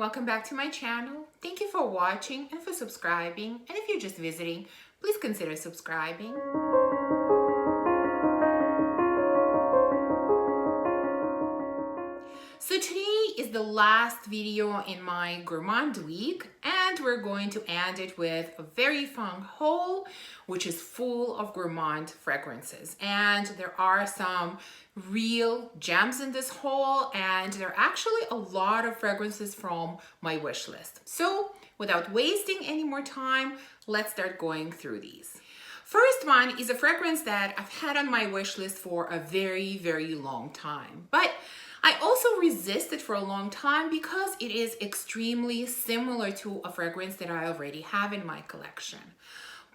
welcome back to my channel. Thank you for watching and for subscribing. And if you're just visiting, please consider subscribing. So today is the last video in my Gourmand week, and we're going to end it with a very fun haul, which is full of Gourmand fragrances. And there are some real gems in this haul, and there are actually a lot of fragrances from my wish list. So without wasting any more time, let's start going through these. First one is a fragrance that I've had on my wish list for a very, very long time. But I also resisted for a long time because it is extremely similar to a fragrance that I already have in my collection.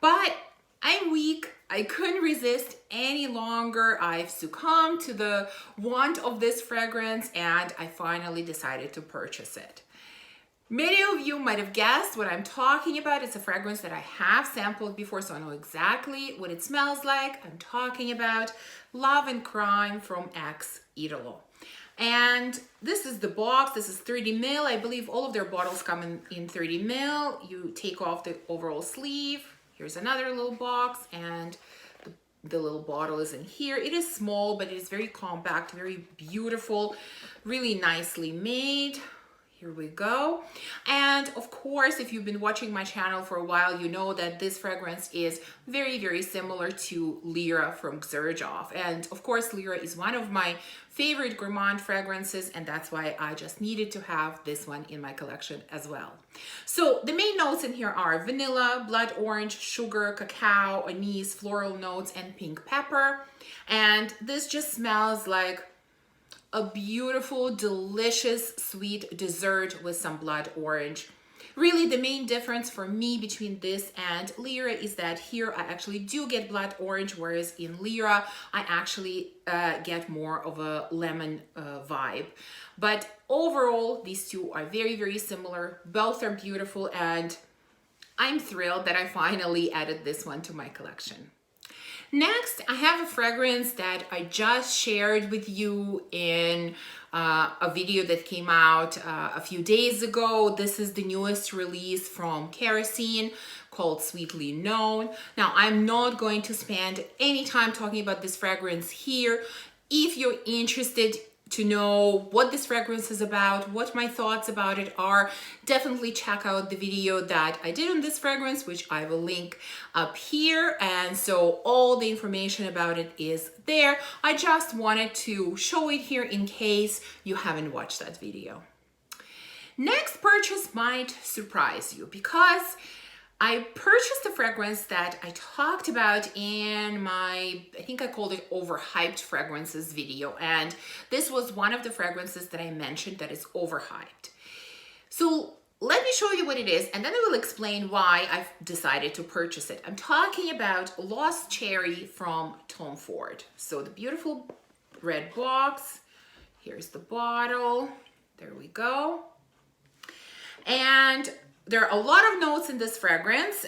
But I'm weak. I couldn't resist any longer. I've succumbed to the want of this fragrance and I finally decided to purchase it. Many of you might have guessed what I'm talking about. It's a fragrance that I have sampled before, so I know exactly what it smells like. I'm talking about Love and Crime from Italo. And this is the box. This is 30 ml. I believe all of their bottles come in 30 ml. You take off the overall sleeve. Here's another little box, and the little bottle is in here. It is small, but it is very compact, very beautiful, really nicely made. Here we go. And of course, if you've been watching my channel for a while, you know that this fragrance is very, very similar to Lyra from Xerjon. And of course, Lyra is one of my favorite Gourmand fragrances, and that's why I just needed to have this one in my collection as well. So the main notes in here are vanilla, blood orange, sugar, cacao, anise, floral notes, and pink pepper. And this just smells like a beautiful, delicious, sweet dessert with some blood orange. Really, the main difference for me between this and Lyra is that here I actually do get blood orange, whereas in Lyra I actually get more of a lemon vibe. But overall, these two are very, very similar. Both are beautiful, and I'm thrilled that I finally added this one to my collection. Next, I have a fragrance that I just shared with you in a video that came out a few days ago. This is the newest release from Kerosene called Sweetly Known. Now, I'm not going to spend any time talking about this fragrance here. If you're interested to know what this fragrance is about, what my thoughts about it are, definitely check out the video that I did on this fragrance, which I will link up here. And so all the information about it is there. I just wanted to show it here in case you haven't watched that video. Next purchase might surprise you because I purchased a fragrance that I talked about in my, I think I called it overhyped fragrances video. And this was one of the fragrances that I mentioned that is overhyped. So let me show you what it is, and then I will explain why I've decided to purchase it. I'm talking about Lost Cherry from Tom Ford. So the beautiful red box, here's the bottle, there we go. And there are a lot of notes in this fragrance.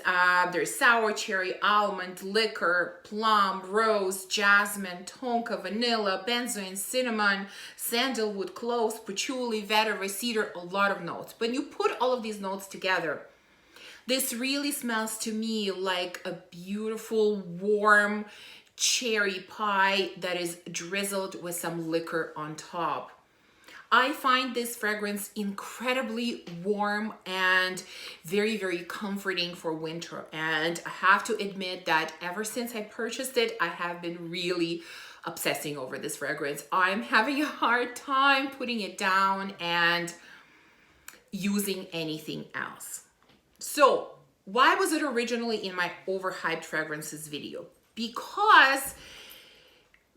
There's sour cherry, almond, liquor, plum, rose, jasmine, tonka, vanilla, benzoin, cinnamon, sandalwood, cloves, patchouli, vetiver, cedar, a lot of notes. When you put all of these notes together, this really smells to me like a beautiful, warm cherry pie that is drizzled with some liquor on top. I find this fragrance incredibly warm and very, very comforting for winter. And I have to admit that ever since I purchased it, I have been really obsessing over this fragrance. I'm having a hard time putting it down and using anything else. So why was it originally in my overhyped fragrances video? Because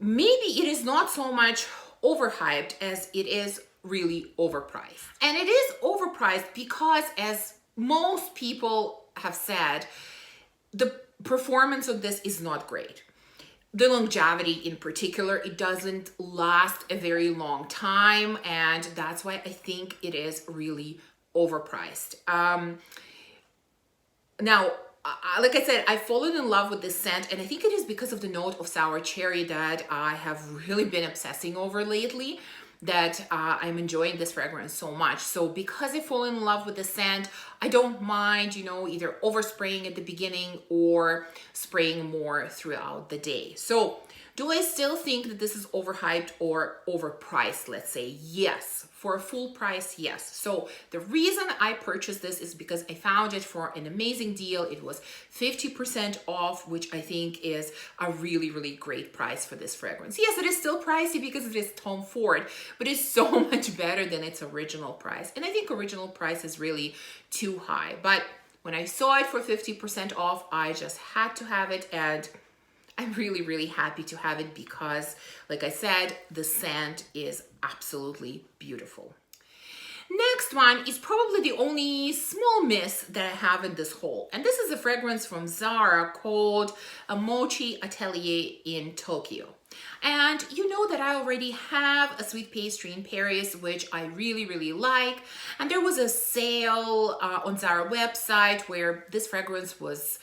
maybe it is not so much overhyped as it is really overpriced. And it is overpriced because, as most people have said, the performance of this is not great. The longevity in particular, it doesn't last a very long time, and that's why I think it is really overpriced. Now, like I said, I've fallen in love with this scent, and I think it is because of the note of sour cherry that I have really been obsessing over lately. that I'm enjoying this fragrance so much. So because I fall in love with the scent, I don't mind, you know, either overspraying at the beginning or spraying more throughout the day. So do I still think that this is overhyped or overpriced? Let's say yes. For a full price, yes. So the reason I purchased this is because I found it for an amazing deal. It was 50% off, which I think is a really, really great price for this fragrance. Yes, it is still pricey because it is Tom Ford, but it's so much better than its original price. And I think original price is really too high. But when I saw it for 50% off, I just had to have it, and I'm really, really happy to have it because, like I said, the scent is absolutely beautiful. Next one is probably the only small miss that I have in this haul. And this is a fragrance from Zara called a Mochi Atelier in Tokyo. And you know that I already have a sweet pastry in Paris, which I really, really like. And there was a sale on Zara website where this fragrance was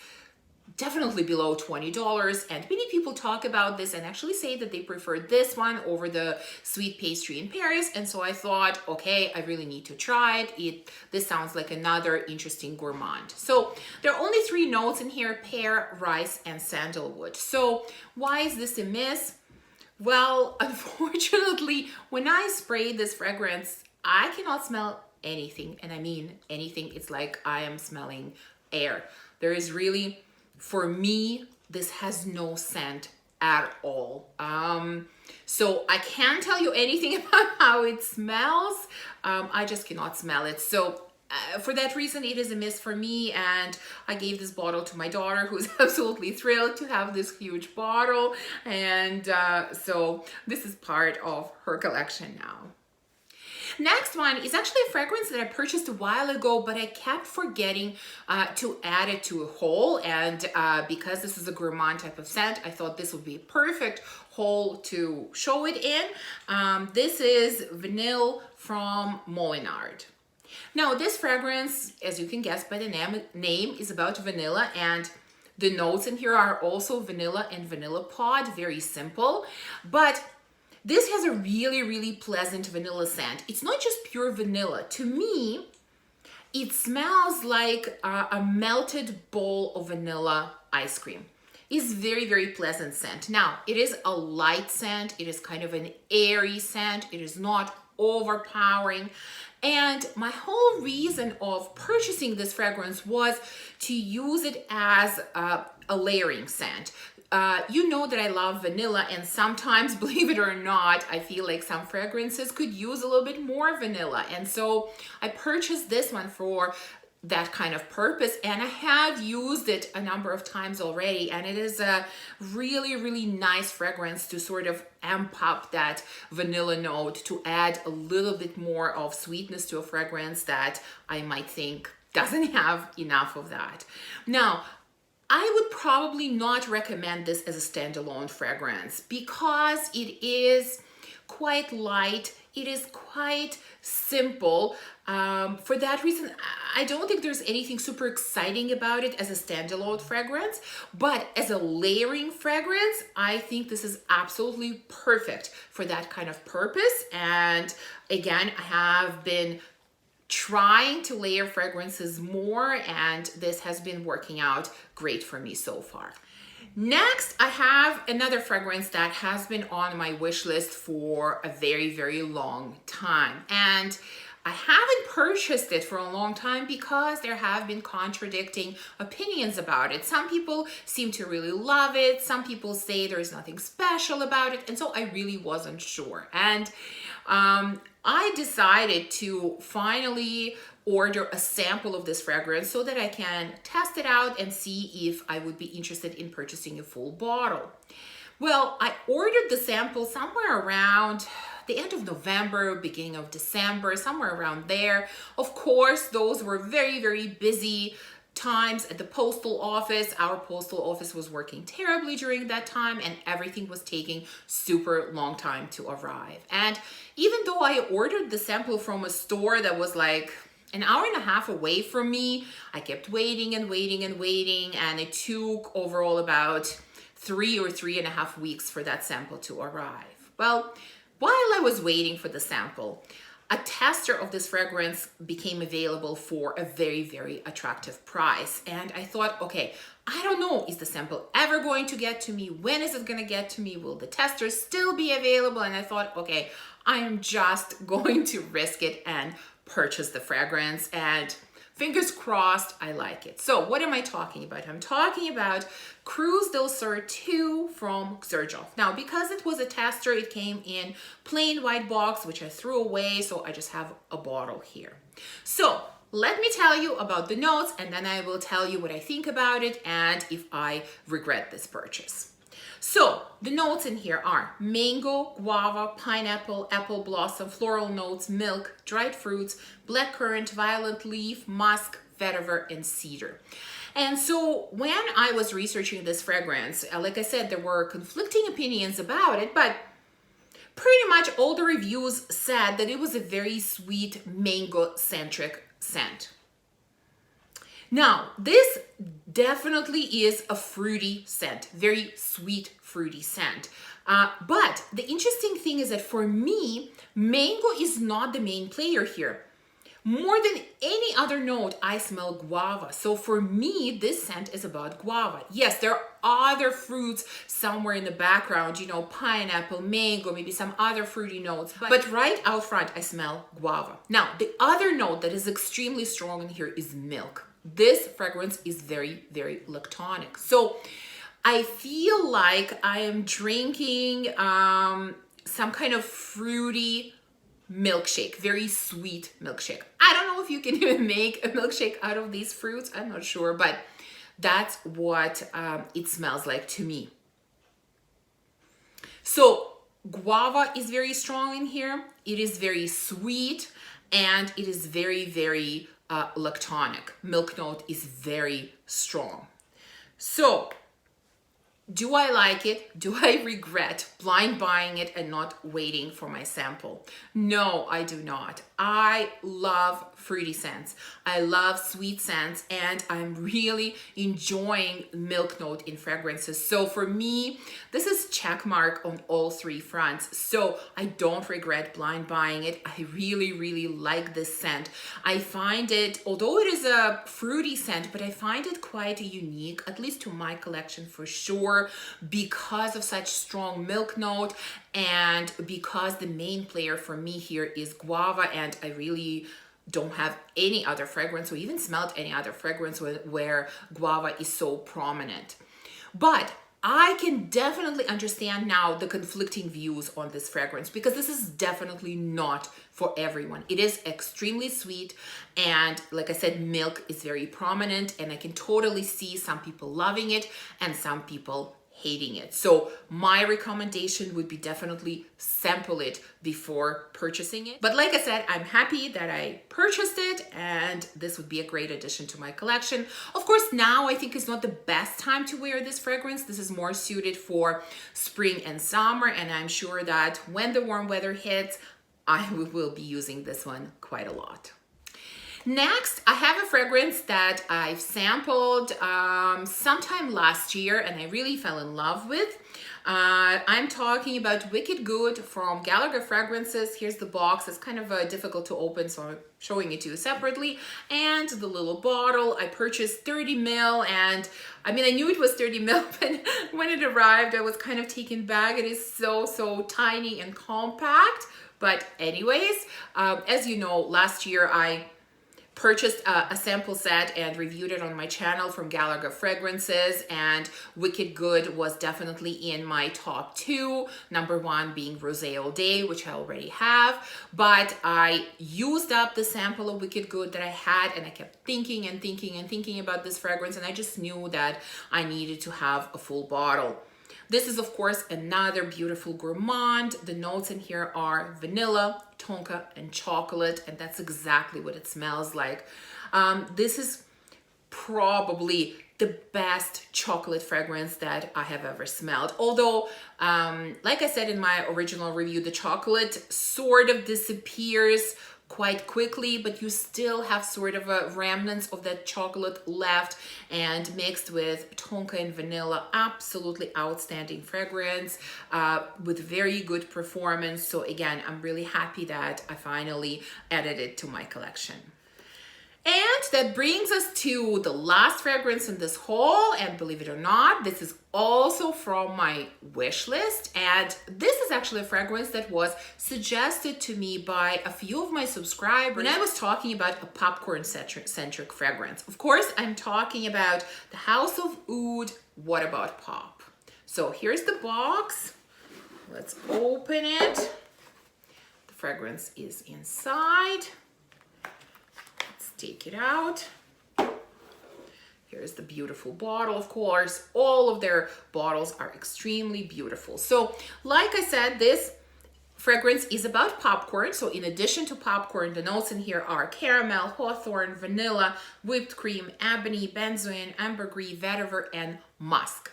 definitely below $20, and many people talk about this and actually say that they prefer this one over the sweet pastry in Paris. And so I thought, okay, I really need to try it. This sounds like another interesting gourmand. So there are only 3 notes in here: pear, rice, and sandalwood. So why is this a miss? Well, unfortunately, when I spray this fragrance, I cannot smell anything, and I mean anything. It's like I am smelling air. There is really, for me, this has no scent at all. So I can't tell you anything about how it smells. I just cannot smell it. So for that reason, it is a miss for me. And I gave this bottle to my daughter, who's absolutely thrilled to have this huge bottle. And so this is part of her collection now. Next one is actually a fragrance that I purchased a while ago, but I kept forgetting to add it to a haul. And because this is a gourmand type of scent, I thought this would be a perfect haul to show it in. This is Vanille from Molinard. Now, this fragrance, as you can guess by the name, is about vanilla, and the notes in here are also vanilla and vanilla pod, very simple. But this has a really, really pleasant vanilla scent. It's not just pure vanilla. To me, it smells like a melted bowl of vanilla ice cream. It's very, very pleasant scent. Now, it is a light scent. It is kind of an airy scent. It is not overpowering. And my whole reason of purchasing this fragrance was to use it as a layering scent. You know that I love vanilla, and sometimes, believe it or not, I feel like some fragrances could use a little bit more vanilla. And so I purchased this one for that kind of purpose, and I have used it a number of times already, and it is a really, really nice fragrance to sort of amp up that vanilla note, to add a little bit more of sweetness to a fragrance that I might think doesn't have enough of that. Now, I would probably not recommend this as a standalone fragrance because it is quite light. It is quite simple. For that reason, I don't think there's anything super exciting about it as a standalone fragrance, but as a layering fragrance, I think this is absolutely perfect for that kind of purpose. And again, I have been trying to layer fragrances more, and this has been working out great for me so far. Next, I have another fragrance that has been on my wish list for a very, very long time. And I haven't purchased it for a long time because there have been contradicting opinions about it. Some people seem to really love it. Some people say there's nothing special about it. And so I really wasn't sure. And I decided to finally order a sample of this fragrance so that I can test it out and see if I would be interested in purchasing a full bottle. Well, I ordered the sample somewhere around the end of November, beginning of December, somewhere around there. Of course, those were very, very busy times at the postal office. Our postal office was working terribly during that time, and everything was taking super long time to arrive. And even though I ordered the sample from a store that was like an hour and a half away from me, I kept waiting and waiting and waiting, and it took overall about 3 or 3.5 weeks for that sample to arrive. Well, While I was waiting for the sample, a tester of this fragrance became available for a very, very attractive price. And I thought, okay, I don't know, is the sample ever going to get to me? When is it going to get to me? Will the tester still be available? And I thought, okay, I am just going to risk it and purchase the fragrance, and fingers crossed, I like it. So what am I talking about? I'm talking about Cruz del Sur 2 from Xerjon. Now, because it was a tester, it came in plain white box, which I threw away, so I just have a bottle here. So let me tell you about the notes, and then I will tell you what I think about it and if I regret this purchase. So the notes in here are mango, guava, pineapple, apple blossom, floral notes, milk, dried fruits, blackcurrant, violet leaf, musk, vetiver, and cedar. And so when I was researching this fragrance, like I said, there were conflicting opinions about it, but pretty much all the reviews said that it was a very sweet mango-centric scent. Now, this definitely is a fruity scent, very sweet, fruity scent. But the interesting thing is that for me, mango is not the main player here. More than any other note, I smell guava. So for me, this scent is about guava. Yes, there are other fruits somewhere in the background, you know, pineapple, mango, maybe some other fruity notes. But right out front, I smell guava. Now, the other note that is extremely strong in here is milk. This fragrance is very, very lactonic. So I feel like I am drinking some kind of fruity milkshake, very sweet milkshake. I don't know if you can even make a milkshake out of these fruits. I'm not sure, but that's what it smells like to me. So guava is very strong in here. It is very sweet, and it is very, very lactonic. Milk note is very strong. So do I like it? Do I regret blind buying it and not waiting for my sample? No, I do not. I love fruity scents. I love sweet scents, and I'm really enjoying milk note in fragrances. So for me, this is check mark on all three fronts. So I don't regret blind buying it. I really, really like this scent. I find it, although it is a fruity scent, but I find it quite unique, at least to my collection for sure, because of such strong milk note and because the main player for me here is guava, and I really don't have any other fragrance or even smelled any other fragrance where guava is so prominent. But I can definitely understand now the conflicting views on this fragrance, because this is definitely not for everyone. It is extremely sweet, and like I said, milk is very prominent, and I can totally see some people loving it and some people hating it. So my recommendation would be definitely sample it before purchasing it. But like I said, I'm happy that I purchased it, and this would be a great addition to my collection. Of course, now I think is not the best time to wear this fragrance. This is more suited for spring and summer, and I'm sure that when the warm weather hits, I will be using this one quite a lot. Next, I have a fragrance that I've sampled sometime last year, and I really fell in love with. I'm talking about Wicked Good from Gallagher Fragrances. Here's the box. It's kind of difficult to open, so I'm showing it to you separately. And the little bottle, I purchased 30 ml, and I mean, I knew it was 30 ml, but when it arrived, I was kind of taken back. It is so tiny and compact. But anyways, as you know, last year I purchased a sample set and reviewed it on my channel from Gallagher Fragrances, and Wicked Good was definitely in my top 2, number 1 being Rosé All Day, which I already have, but I used up the sample of Wicked Good that I had, and I kept thinking and thinking about this fragrance, and I just knew that I needed to have a full bottle. This is, of course, another beautiful Gourmand. The notes in here are vanilla, tonka, and chocolate, and that's exactly what it smells like. This is probably the best chocolate fragrance that I have ever smelled. Although, like I said in my original review, the chocolate sort of disappears quite quickly, but you still have sort of a remnants of that chocolate left, and mixed with tonka and vanilla. Absolutely outstanding fragrance with very good performance. So again, I'm really happy that I finally added it to my collection. And that brings us to the last fragrance in this haul, and believe it or not, this is also from my wish list, and this is actually a fragrance that was suggested to me by a few of my subscribers when I was talking about a popcorn-centric fragrance. Of course, I'm talking about the House of Oud What About Pop. So here's the box. Let's open it. The fragrance is inside. Take it out. Here's the beautiful bottle, of course. All of their bottles are extremely beautiful. So, like I said, this fragrance is about popcorn. So in addition to popcorn, the notes in here are caramel, hawthorn, vanilla, whipped cream, ebony, benzoin, ambergris, vetiver, and musk.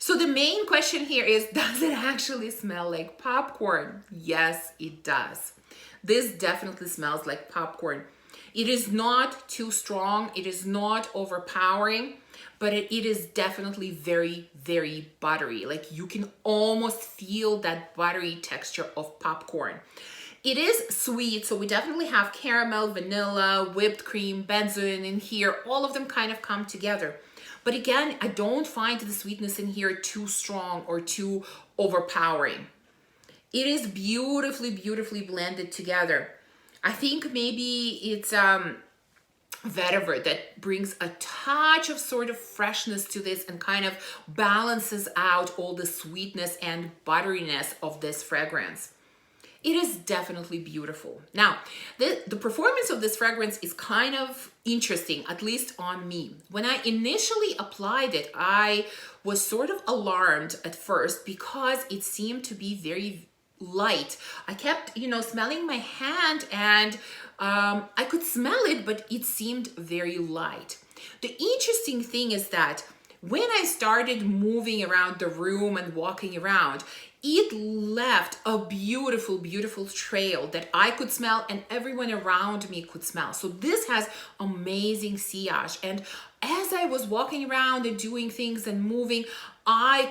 So the main question here is, does it actually smell like popcorn? Yes, it does. This definitely smells like popcorn. It is not too strong, it is not overpowering, but it is definitely very, very buttery. Like you can almost feel that buttery texture of popcorn. It is sweet, so we definitely have caramel, vanilla, whipped cream, benzoin in here. All of them kind of come together. But again, I don't find the sweetness in here too strong or too overpowering. It is beautifully, beautifully blended together. I think maybe it's vetiver that brings a touch of sort of freshness to this and kind of balances out all the sweetness and butteriness of this fragrance. It is definitely beautiful. Now, the performance of this fragrance is kind of interesting, at least on me. When I initially applied it, I was sort of alarmed at first because it seemed to be very light. I kept, smelling my hand, and I could smell it, but it seemed very light. The interesting thing is that when I started moving around the room and walking around, it left a beautiful, beautiful trail that I could smell and everyone around me could smell. So this has amazing sillage. And as I was walking around and doing things and moving, I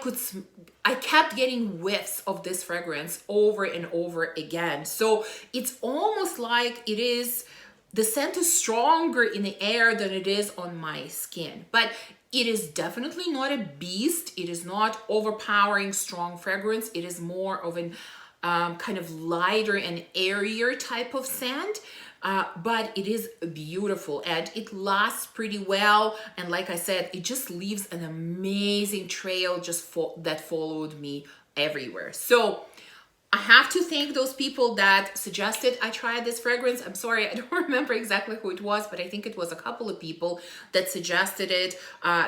kept getting whiffs of this fragrance over and over again. So it's almost like the scent is stronger in the air than it is on my skin. But it is definitely not a beast. It is not overpowering strong fragrance. It is more of an kind of lighter and airier type of scent. But it is beautiful and it lasts pretty well. And like I said, it just leaves an amazing trail that followed me everywhere. So I have to thank those people that suggested I try this fragrance. I'm sorry, I don't remember exactly who it was, but I think it was a couple of people that suggested it.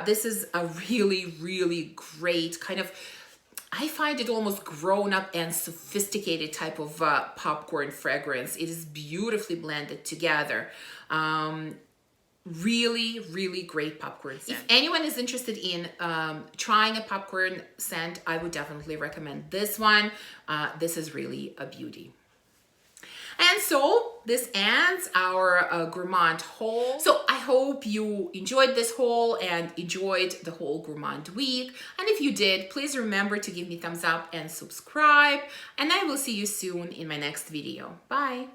This is a really, really great kind of, I find it almost grown up and sophisticated type of popcorn fragrance. It is beautifully blended together. Really, really great popcorn scent. If anyone is interested in trying a popcorn scent, I would definitely recommend this one. This is really a beauty. And so this ends our Gourmand haul. So I hope you enjoyed this haul and enjoyed the whole Gourmand week. And if you did, please remember to give me a thumbs up and subscribe. And I will see you soon in my next video. Bye.